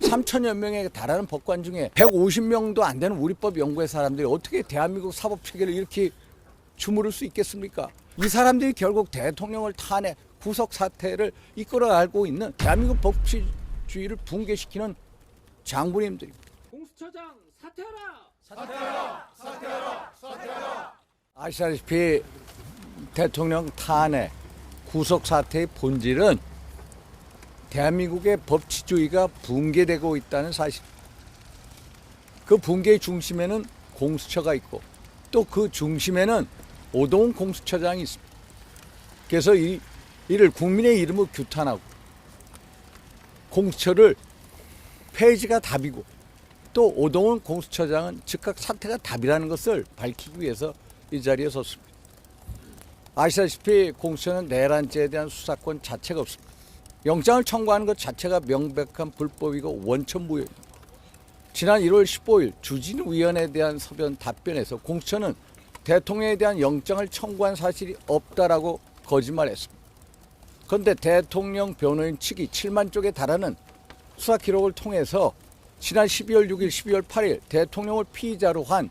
3천여 명에 달하는 법관 중에 150명도 안 되는 우리법 연구회 사람들이 어떻게 대한민국 사법체계를 이렇게 주무를 수 있겠습니까? 이 사람들이 결국 대통령을 탄핵, 구속 사태를 이끌어가고 있는 대한민국 법치주의를 붕괴시키는 장군님들입니다. 공수처장 사퇴하라! 사퇴하라! 사퇴하라! 사퇴하라! 아시다시피 대통령 탄핵, 구속 사태의 본질은 대한민국의 법치주의가 붕괴되고 있다는 사실. 그 붕괴의 중심에는 공수처가 있고 또 그 중심에는 오동훈 공수처장이 있습니다. 그래서 이를 국민의 이름으로 규탄하고 공수처를 폐지가 답이고 또 오동훈 공수처장은 즉각 사퇴가 답이라는 것을 밝히기 위해서 이 자리에 섰습니다. 아시다시피 공수처는 내란죄에 대한 수사권 자체가 없습니다. 영장을 청구하는 것 자체가 명백한 불법이고 원천무효입니다. 지난 1월 15일 주진우위원회에 대한 서면 답변에서 공수처는 대통령에 대한 영장을 청구한 사실이 없다라고 거짓말했습니다. 그런데 대통령 변호인 측이 7만 쪽에 달하는 수사 기록을 통해서 지난 12월 6일, 12월 8일 대통령을 피의자로 한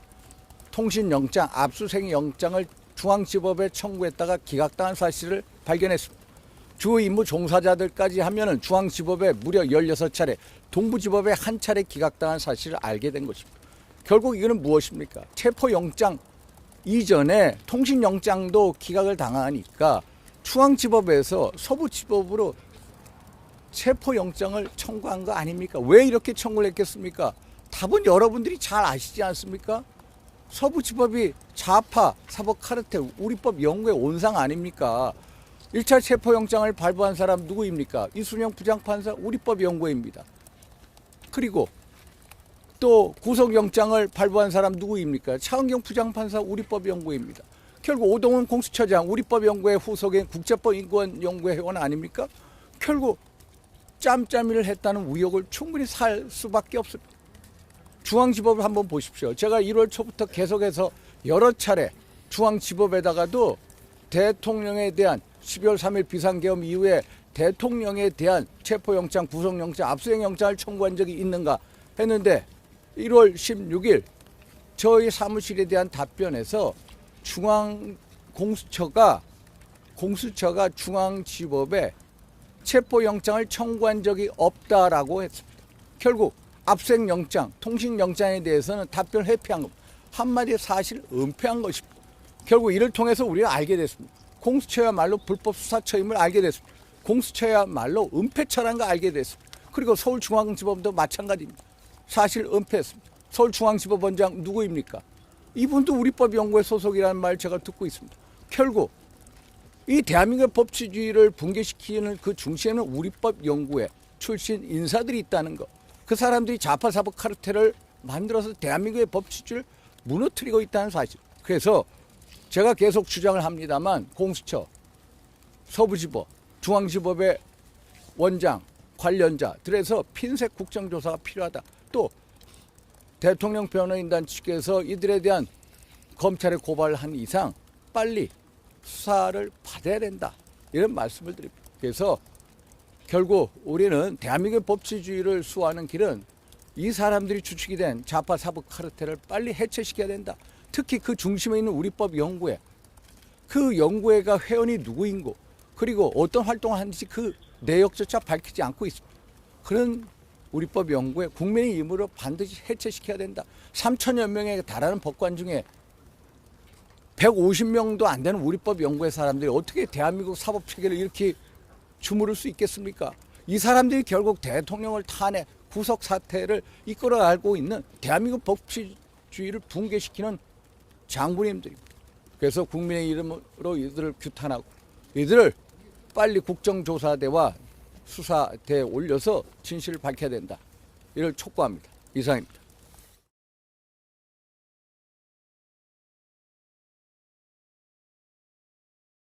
통신영장, 압수수색 영장을 중앙지법에 청구했다가 기각당한 사실을 발견했습니다. 주 임무 종사자들까지 하면은 중앙지법에 무려 16차례, 동부지법에 한 차례 기각당한 사실을 알게 된 것입니다. 결국 이거는 무엇입니까? 체포영장 이전에 통신영장도 기각을 당하니까 중앙지법에서 서부지법으로 체포영장을 청구한 거 아닙니까? 왜 이렇게 청구를 했겠습니까? 답은 여러분들이 잘 아시지 않습니까? 서부지법이 좌파, 사법 카르텔, 우리법 연구의 온상 아닙니까? 1차 체포영장을 발부한 사람 누구입니까? 이순영 부장판사 우리법 연구회입니다. 그리고 또 구속영장을 발부한 사람 누구입니까? 차은경 부장판사 우리법 연구회입니다. 결국 오동훈 공수처장 우리법 연구회 후속인 국제법인권연구회 회원 아닙니까? 결국 짬짬이를 했다는 의혹을 충분히 살 수밖에 없습니다. 중앙지법을 한번 보십시오. 제가 1월 초부터 계속해서 여러 차례 중앙지법에다가도 대통령에 대한 12월 3일 비상계엄 이후에 대통령에 대한 체포영장, 구속영장, 압수수색영장을 청구한 적이 있는가 했는데 1월 16일 저희 사무실에 대한 답변에서 공수처가 중앙지법에 체포영장을 청구한 적이 없다라고 했습니다. 결국 압수수색영장, 통신영장에 대해서는 답변을 회피한 겁니다. 한마디로 사실 은폐한 것입니다. 결국 이를 통해서 우리가 알게 됐습니다. 공수처야말로 불법 수사처임을 알게 됐습니다. 공수처야말로 은폐처라는 걸 알게 됐습니다. 그리고 서울중앙지법도 마찬가지입니다. 사실 은폐했습니다. 서울중앙지법원장 누구입니까? 이분도 우리법 연구회 소속이라는 말 제가 듣고 있습니다. 결국 이 대한민국의 법치주의를 붕괴시키는 그 중심에는 우리법 연구회 출신 인사들이 있다는 것. 그 사람들이 좌파 사법 카르텔을 만들어서 대한민국의 법치주의를 무너뜨리고 있다는 사실. 그래서 제가 계속 주장을 합니다만 공수처, 서부지법, 중앙지법의 원장, 관련자들에서 핀셋 국정조사가 필요하다. 또 대통령 변호인단 측에서 이들에 대한 검찰에 고발을 한 이상 빨리 수사를 받아야 된다. 이런 말씀을 드립니다. 그래서 결국 우리는 대한민국의 법치주의를 수호하는 길은 이 사람들이 주축이 된 좌파 사법 카르텔을 빨리 해체시켜야 된다. 특히 그 중심에 있는 우리법 연구회, 그 연구회가 회원이 누구인고 그리고 어떤 활동을 하는지 그 내역조차 밝히지 않고 있습니다. 그런 우리법 연구회 국민의 힘으로 반드시 해체시켜야 된다. 3천여 명에 달하는 법관 중에 150명도 안 되는 우리법 연구회 사람들이 어떻게 대한민국 사법체계를 이렇게 주무를 수 있겠습니까? 이 사람들이 결국 대통령을 탄핵, 구속 사태를 이끌어가고 있는 대한민국 법치주의를 붕괴시키는 장군님들입니다. 그래서 국민의 이름으로 이들을 규탄하고 이들을 빨리 국정조사대와 수사대에 올려서 진실을 밝혀야 된다. 이를 촉구합니다. 이상입니다.